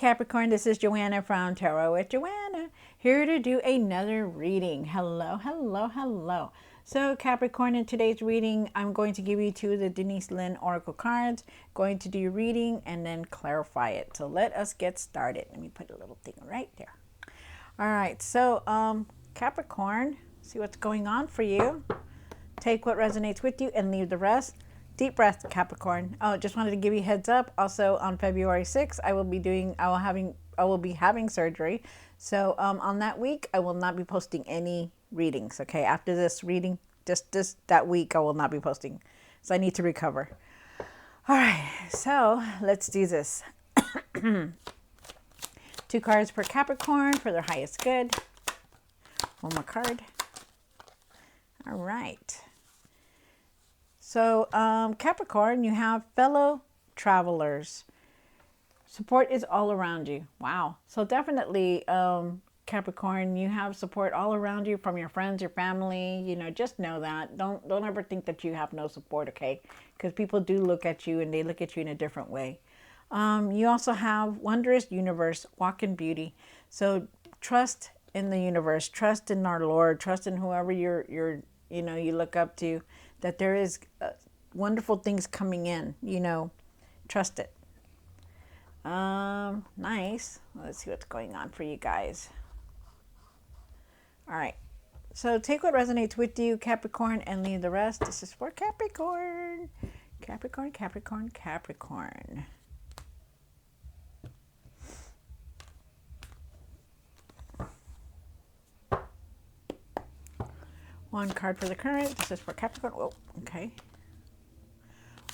Capricorn, this is Joanna from Tarot with Joanna, here to do another reading. Hello, hello, hello. So Capricorn, in today's reading, I'm going to give you two of the Denise Lynn Oracle cards, going to do your reading and then clarify it. So let us get started. Let me put a little thing right there. All right, so Capricorn, see what's going on for you. Take what resonates with you and leave the rest. Deep breath, Capricorn. Oh, just wanted to give you a heads up. Also, on February 6th, I will be having surgery. So on that week, I will not be posting any readings. Okay, after this reading, just that week, I will not be posting. So I need to recover. All right, so let's do this. Two cards per Capricorn for their highest good. One more card. All right. So Capricorn, you have fellow travelers. Support is all around you. Wow. So definitely, Capricorn, you have support all around you from your friends, your family. You know, just know that. Don't ever think that you have no support, okay? Because people do look at you and they look at you in a different way. You also have wondrous universe, walk in beauty. So trust in the universe, trust in our Lord, trust in whoever you look up to, that there is wonderful things coming in, trust it. Nice. Let's see what's going on for you guys. All right. So take what resonates with you, Capricorn, and leave the rest. This is for Capricorn. Capricorn, Capricorn, Capricorn. One card for the current. This is for Capricorn. Whoa, okay.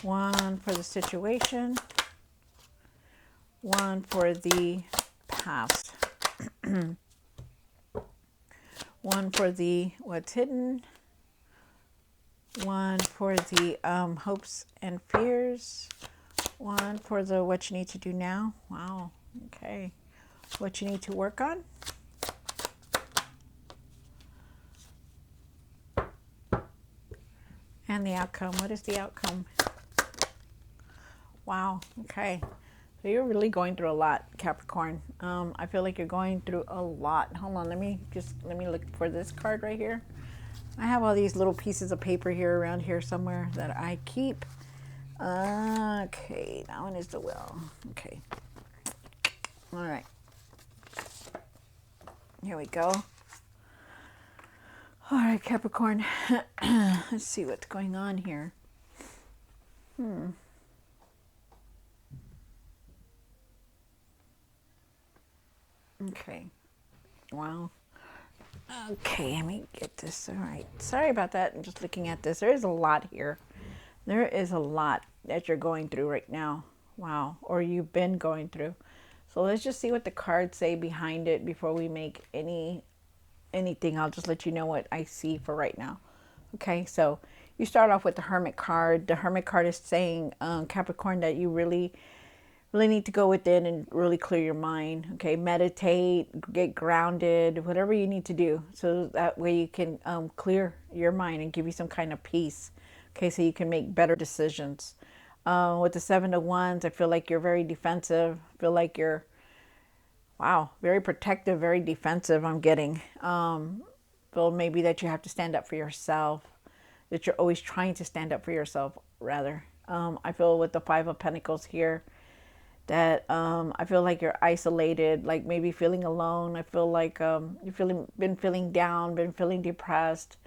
One for the situation. One for the past. One for the what's hidden. One for the hopes and fears. One for the what you need to do now. Wow. Okay. What you need to work on. And the outcome. What is the outcome? Wow. Okay. So you're really going through a lot, Capricorn. I feel like you're going through a lot. Hold on. Let me look for this card right here. I have all these little pieces of paper here around here somewhere that I keep. Okay. That one is the will. Okay. All right. Here we go. All right, Capricorn. Let's see what's going on here. Okay. Wow. Okay, let me get this. All right. Sorry about that. I'm just looking at this. There is a lot here. There is a lot that you're going through right now. Wow. Or you've been going through. So let's just see what the cards say behind it before we make anything. I'll just let you know what I see for right now. Okay, so you start off with the Hermit card. The Hermit card is saying, Capricorn, that you really need to go within and really clear your mind. Okay, meditate, get grounded, whatever you need to do, so that way you can clear your mind and give you some kind of peace. Okay, so you can make better decisions. With the Seven of Wands, I feel like you're very defensive. I feel like you're very protective, very defensive, I'm getting. Feel maybe that you have to stand up for yourself, that you're always trying to stand up for yourself, rather. I feel with the Five of Pentacles here that I feel like you're isolated, like maybe feeling alone. I feel like you've been feeling down, been feeling depressed.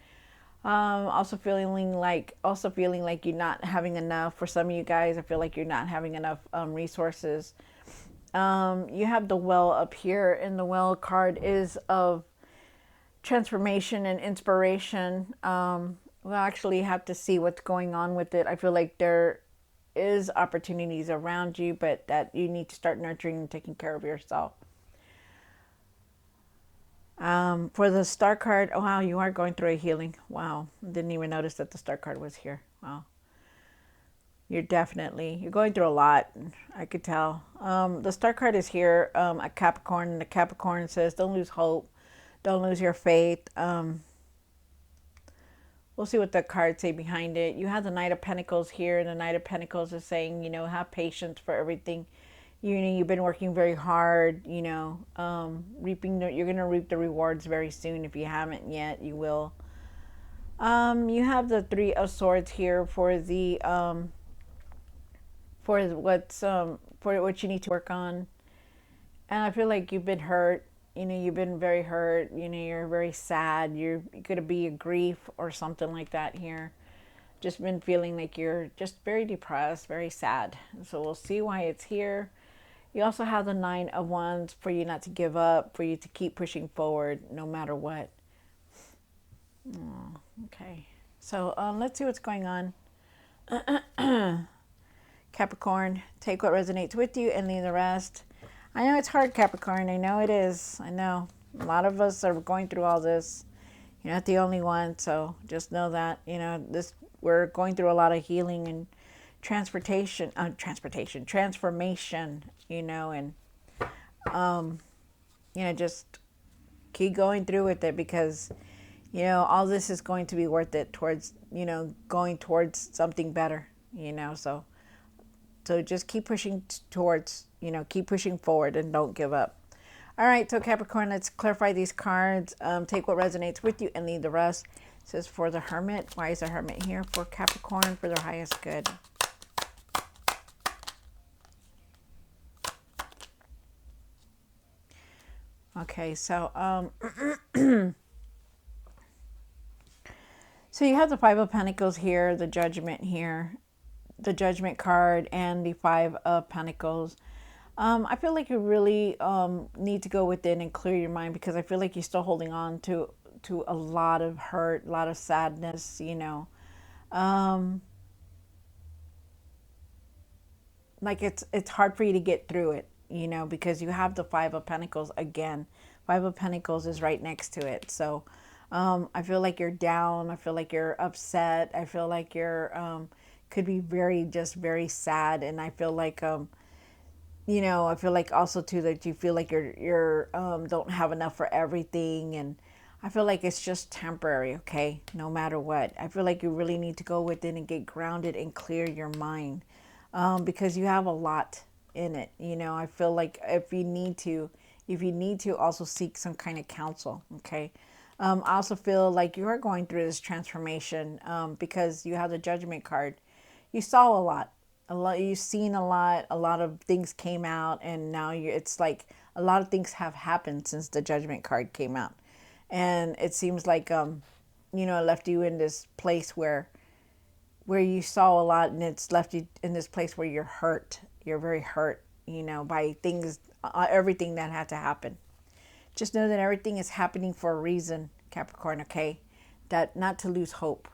Also feeling like you're not having enough. For some of you guys, I feel like you're not having enough resources. You have the well up here, and the well card is of transformation and inspiration. We'll actually have to see what's going on with it. I feel like there is opportunities around you, but that you need to start nurturing and taking care of yourself. For the Star card, oh wow, you are going through a healing. Wow, didn't even notice that the Star card was here. Wow. You're going through a lot. I could tell. The Star card is here, a Capricorn, and the Capricorn says, don't lose hope. Don't lose your faith. We'll see what the cards say behind it. You have the Knight of Pentacles here, and the Knight of Pentacles is saying, have patience for everything. You know, you've been working very hard, you're going to reap the rewards very soon. If you haven't yet, you will. You have the Three of Swords here for what you need to work on. And I feel like you've been hurt. You know, you've been very hurt. You know, you're very sad. You're going to be a grief or something like that here. Just been feeling like you're just very depressed, very sad. So we'll see why it's here. You also have the Nine of Wands for you not to give up, for you to keep pushing forward no matter what. Oh, okay. So let's see what's going on. Capricorn, take what resonates with you and leave the rest. I know it's hard, Capricorn. I know it is. I know. A lot of us are going through all this. You're not the only one, so just know that, we're going through a lot of healing and transformation, and just keep going through with it because, all this is going to be worth it towards, going towards something better, so just keep pushing towards, keep pushing forward and don't give up. All right, so Capricorn, let's clarify these cards. Take what resonates with you and leave the rest. It says for the Hermit. Why is the Hermit here? For Capricorn, for their highest good. Okay, so so you have the Five of Pentacles here, the Judgment here, the Judgment card, and the Five of Pentacles. I feel like you really need to go within and clear your mind because I feel like you're still holding on to a lot of hurt, a lot of sadness, like it's hard for you to get through it, because you have the Five of Pentacles again. Five of Pentacles is right next to it. So I feel like you're down. I feel like you're upset. I feel like you're could be just very sad. And I feel like I feel like also too that you feel like you're don't have enough for everything, and I feel like it's just temporary, okay? No matter what. I feel like you really need to go within and get grounded and clear your mind, because you have a lot in it. I feel like if you need to also seek some kind of counsel, okay? I also feel like you are going through this transformation because you have the Judgment card. You saw a lot, you've seen a lot of things came out, and now it's like a lot of things have happened since the Judgment card came out. And it seems like, it left you in this place where you saw a lot, and it's left you in this place where you're hurt. You're very hurt, by things, everything that had to happen. Just know that everything is happening for a reason, Capricorn, okay? That not to lose hope.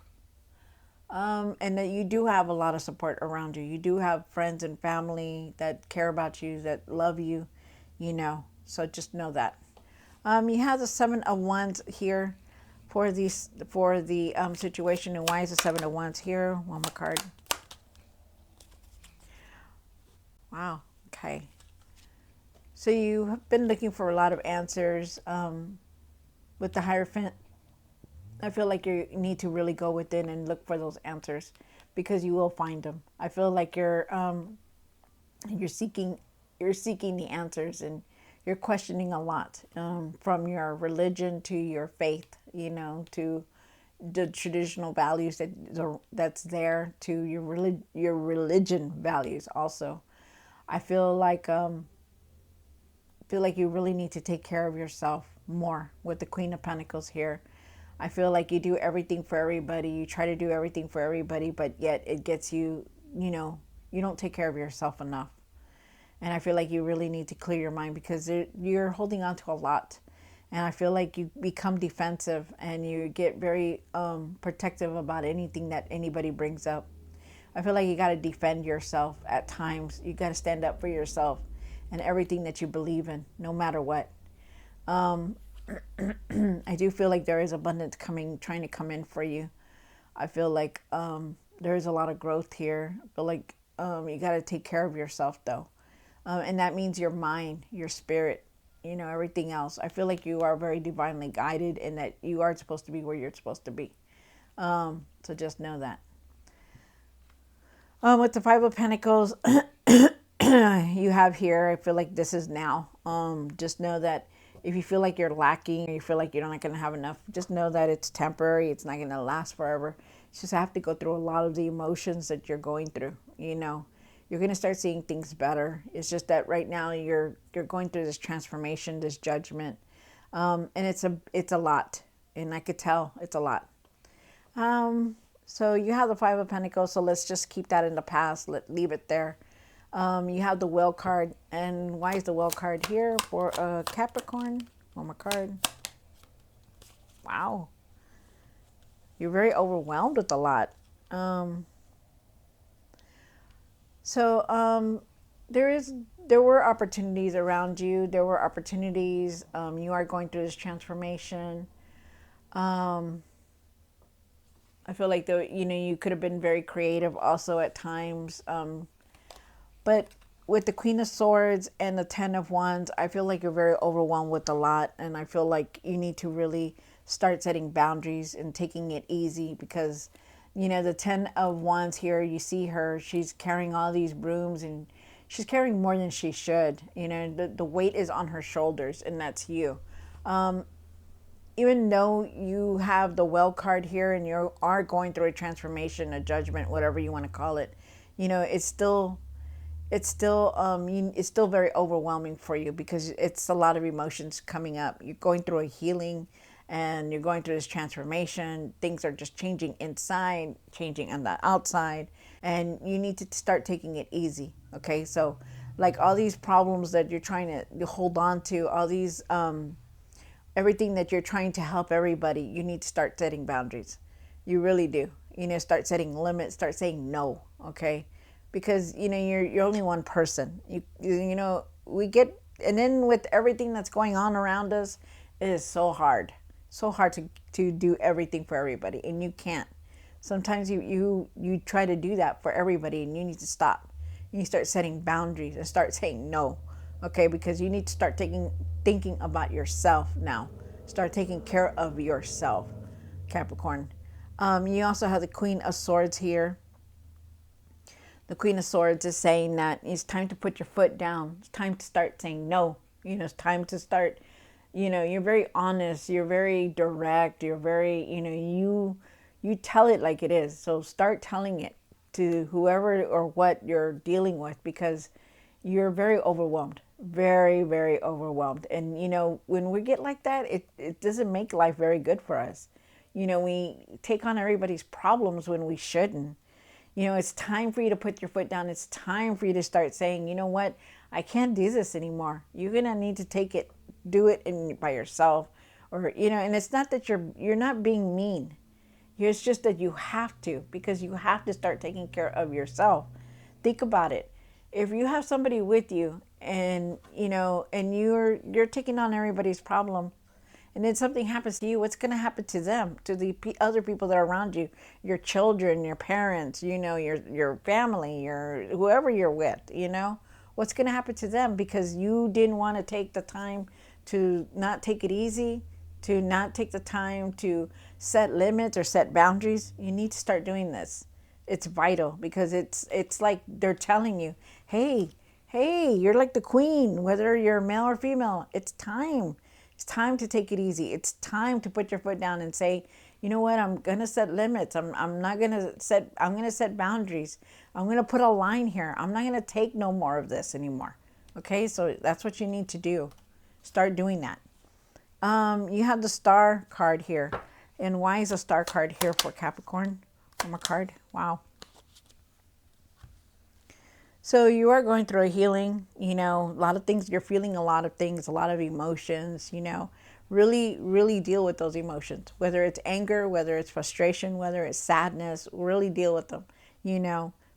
And that you do have a lot of support around you. You do have friends and family that care about you, that love you, So just know that. You have the Seven of Wands here for the situation. And why is the Seven of Wands here? One more card. Wow. Okay. So you have been looking for a lot of answers with the Hierophant. I feel like you need to really go within and look for those answers because you will find them. I feel like you're seeking the answers, and you're questioning a lot, from your religion to your faith, to the traditional values that's there, to your religion values also. I feel like you really need to take care of yourself more with the Queen of Pentacles here. I feel like you do everything for everybody. You try to do everything for everybody, but yet it gets you, you don't take care of yourself enough. And I feel like you really need to clear your mind because you're holding on to a lot. And I feel like you become defensive and you get very protective about anything that anybody brings up. I feel like you got to defend yourself at times. You got to stand up for yourself and everything that you believe in, no matter what. I do feel like there is abundance trying to come in for you. I feel like there is a lot of growth here. I feel like you got to take care of yourself, though. And that means your mind, your spirit, everything else. I feel like you are very divinely guided and that you are supposed to be where you're supposed to be. So just know that. With the Five of Pentacles, you have here, I feel like this is now. Just know that if you feel like you're lacking or you feel like you're not going to have enough, just know that it's temporary. It's not going to last forever. You just have to go through a lot of the emotions that you're going through. You're going to start seeing things better. It's just that right now you're going through this transformation, this judgment, and it's a lot, and I could tell it's a lot. So you have the Five of Pentacles. So let's just keep that in the past. Leave it there. You have the Well card. And why is the Well card here for Capricorn? One more card. Wow. You're very overwhelmed with a lot. There were opportunities around you. There were opportunities. You are going through this transformation. I feel like you could have been very creative also at times. But with the Queen of Swords and the Ten of Wands, I feel like you're very overwhelmed with a lot. And I feel like you need to really start setting boundaries and taking it easy because, the Ten of Wands here, you see her, she's carrying all these brooms and she's carrying more than she should. The weight is on her shoulders, and that's you. Even though you have the Well card here and you are going through a transformation, a judgment, whatever you want to call it, it's still very overwhelming for you because it's a lot of emotions coming up. You're going through a healing and you're going through this transformation. Things are just changing inside, changing on the outside, and you need to start taking it easy. Okay. So like all these problems that you're trying to hold on to, all these, everything that you're trying to help everybody, you need to start setting boundaries. You really do. Start setting limits, start saying no, okay? Because you're only one person. We get, and then with everything that's going on around us, it is so hard to do everything for everybody, and you can't. Sometimes you try to do that for everybody, and you need to stop. You need to start setting boundaries and start saying no, okay? Because you need to start thinking about yourself now. Start taking care of yourself, Capricorn. You also have the Queen of Swords here. The Queen of Swords is saying that it's time to put your foot down. It's time to start saying no. It's time to start, you're very honest. You're very direct. You're very, you tell it like it is. So start telling it to whoever or what you're dealing with because you're very overwhelmed. Very, very overwhelmed. And, when we get like that, it doesn't make life very good for us. We take on everybody's problems when we shouldn't. It's time for you to put your foot down. It's time for you to start saying, you know what, I can't do this anymore. You're going to need to do it by yourself. Or, and it's not that you're not being mean. It's just that you have to, because you have to start taking care of yourself. Think about it. If you have somebody with you and, and you're taking on everybody's problem, and then something happens to you, what's going to happen to them, to the other people that are around you, your children, your parents, your family, your whoever you're with, what's going to happen to them because you didn't want to take the time to not take it easy, to not take the time to set limits or set boundaries. You need to start doing this. It's vital because it's like they're telling you, hey, you're like the queen, whether you're male or female. It's time. It's time to take it easy. It's time to put your foot down and say, you know what, I'm going to set limits. I'm going to set boundaries. I'm going to put a line here. I'm not going to take no more of this anymore. Okay, so that's what you need to do. Start doing that. You have the Star card here. And why is a Star card here for Capricorn? One more card. Wow. So you are going through a healing, a lot of things. You're feeling a lot of things, a lot of emotions, really, really deal with those emotions, whether it's anger, whether it's frustration, whether it's sadness, really deal with them,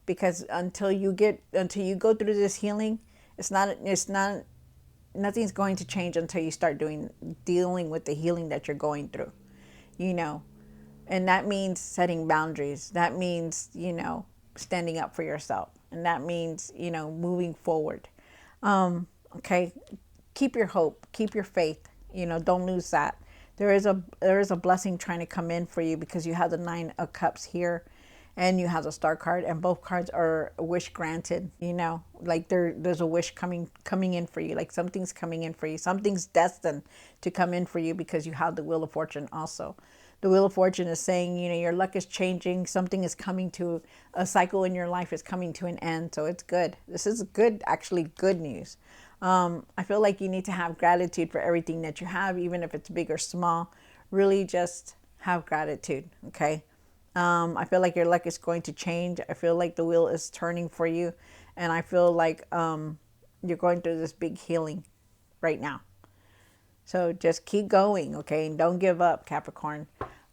because until you go through this healing, nothing's going to change until you start dealing with the healing that you're going through, and that means setting boundaries. That means, standing up for yourself. And that means, moving forward. Okay. Keep your hope, keep your faith, don't lose that. There is a blessing trying to come in for you because you have the Nine of Cups here. and you have the Star card, and both cards are a wish granted. Like there's a wish coming in for you. Like something's coming in for you. Something's destined to come in for you because you have the Wheel of Fortune also. The Wheel of Fortune is saying, your luck is changing. Something is coming to a cycle in your life is coming to an end. So it's good. This is good, actually good news. I feel like you need to have gratitude for everything that you have, even if it's big or small. Really just have gratitude, okay? I feel like your luck is going to change. I feel like the wheel is turning for you. And I feel like you're going through this big healing right now. So just keep going, okay? And don't give up, Capricorn.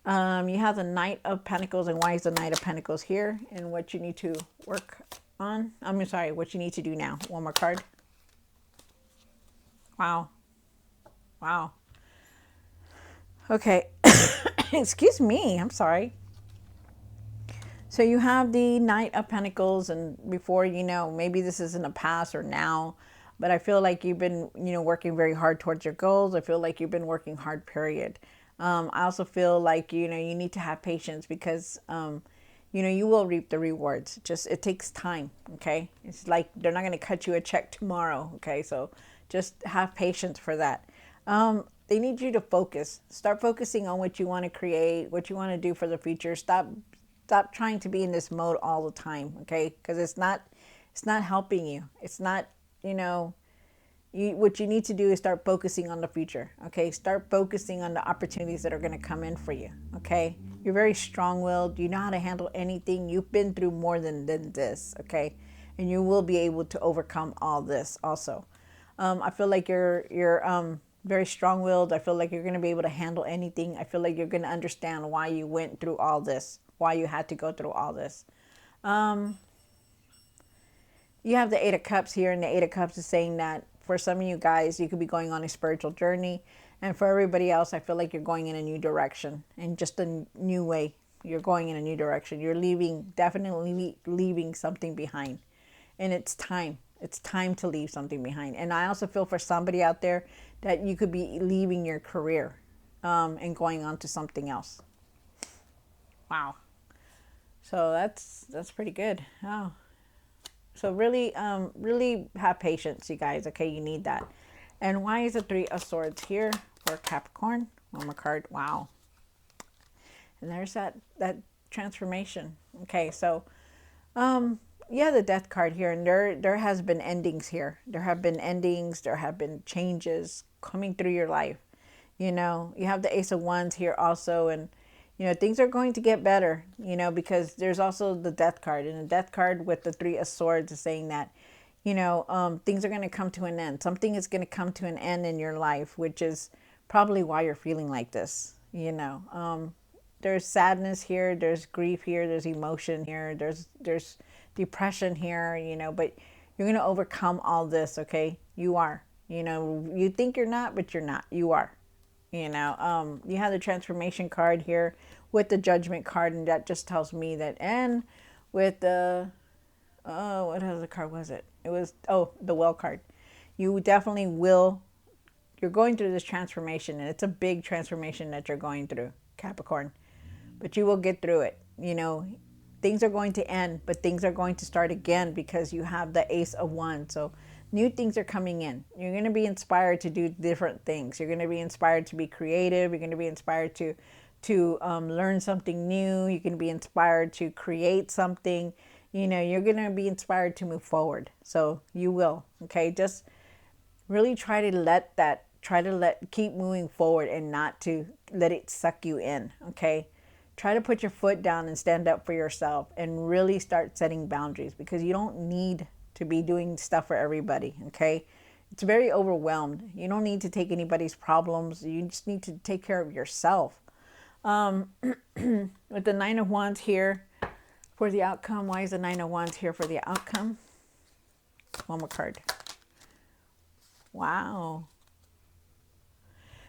You have the Knight of Pentacles. And why is the Knight of Pentacles here? And what you need to work on. I'm sorry, what you need to do now. One more card. Wow. Wow. Okay. Excuse me. I'm sorry. So you have the Knight of Pentacles, and before, maybe this is in the past or now, but I feel like you've been, working very hard towards your goals. I feel like you've been working hard, period. I also feel like, you need to have patience because, you will reap the rewards. Just, it takes time, okay? It's like they're not going to cut you a check tomorrow, okay? So just have patience for that. They need you to focus. Start focusing on what you want to create, what you want to do for the future. Stop trying to be in this mode all the time, okay? Because it's not helping you. It's not, what you need to do is start focusing on the future, okay? Start focusing on the opportunities that are going to come in for you, okay? You're very strong-willed. You know how to handle anything. You've been through more than this, okay? And you will be able to overcome all this also. I feel like you're very strong-willed. I feel like you're going to be able to handle anything. I feel like you're going to understand why you went through all this, why you had to go through all this. You have the Eight of Cups here, and the Eight of Cups is saying that for some of you guys, you could be going on a spiritual journey. And for everybody else, I feel like you're going in a new direction, and just a new way. You're going in a new direction. You're definitely leaving something behind. And it's time. It's time to leave something behind. And I also feel for somebody out there that you could be leaving your career and going on to something else. Wow. So that's pretty good. Oh. So really have patience, you guys. Okay, you need that. And why is the Three of Swords here for Capricorn? One more card. Wow. And there's that transformation. Okay, so yeah, the Death card here, and there has been endings here. There have been endings. There have been changes coming through your life. You have the Ace of Wands here also, and things are going to get better, because there's also the Death card. And the Death card with the Three of Swords is saying that, things are going to come to an end. Something is going to come to an end in your life, which is probably why you're feeling like this, There's sadness here. There's grief here. There's emotion here. There's depression here, but you're going to overcome all this, okay? You are. You think you're not, but you're not. You are. You have the Transformation card here with the Judgment card, and that just tells me that. And with the what other card was it? It was the Well card. You definitely will. You're going through this transformation, and it's a big transformation that you're going through, Capricorn. But you will get through it. Things are going to end, but things are going to start again because you have the Ace of Wands. So new things are coming in. You're going to be inspired to do different things. You're going to be inspired to be creative. You're going to be inspired to learn something new. You can be inspired to create something. You're going to be inspired to move forward. So you will. Okay, just really try to keep moving forward and not to let it suck you in. Okay, try to put your foot down and stand up for yourself and really start setting boundaries, because you don't need to be doing stuff for everybody, okay? It's very overwhelmed. You don't need to take anybody's problems. You just need to take care of yourself. With the Nine of Wands here for the outcome. Why is the Nine of Wands here for the outcome? One more card. Wow.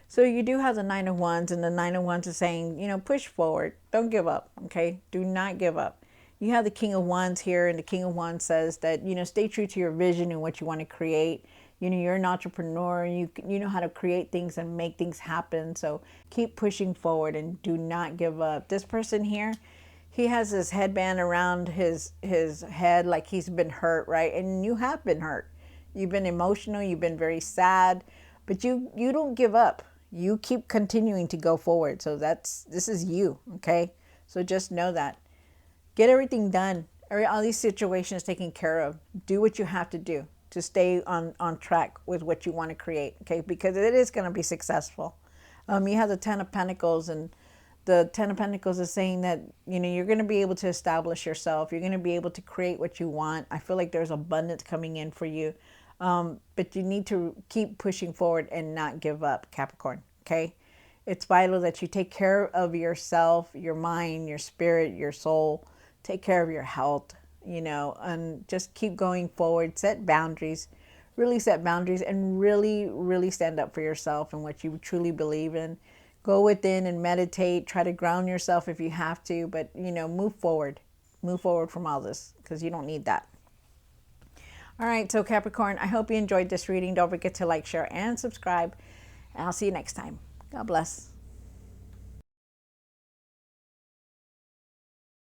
So you do have the Nine of Wands, and the Nine of Wands is saying, push forward. Don't give up, okay? Do not give up. You have the King of Wands here, and the King of Wands says that, stay true to your vision and what you want to create. You're an entrepreneur. You know how to create things and make things happen. So keep pushing forward and do not give up. This person here, he has his headband around his head like he's been hurt, right? And you have been hurt. You've been emotional, you've been very sad, but you don't give up. You keep continuing to go forward. So this is you, okay? So just know that. Get everything done. All these situations taken care of. Do what you have to do to stay on track with what you want to create, okay? Because it is going to be successful. You have the Ten of Pentacles, and the Ten of Pentacles is saying that, you know, you're going to be able to establish yourself. You're going to be able to create what you want. I feel like there's abundance coming in for you. But you need to keep pushing forward and not give up, Capricorn, okay? It's vital that you take care of yourself, your mind, your spirit, your soul. Take care of your health, you know, and just keep going forward. Set boundaries, really set boundaries, and really, really stand up for yourself and what you truly believe in. Go within and meditate. Try to ground yourself if you have to, but, you know, move forward. Move forward from all this because you don't need that. All right, so Capricorn, I hope you enjoyed this reading. Don't forget to like, share, and subscribe. And I'll see you next time. God bless.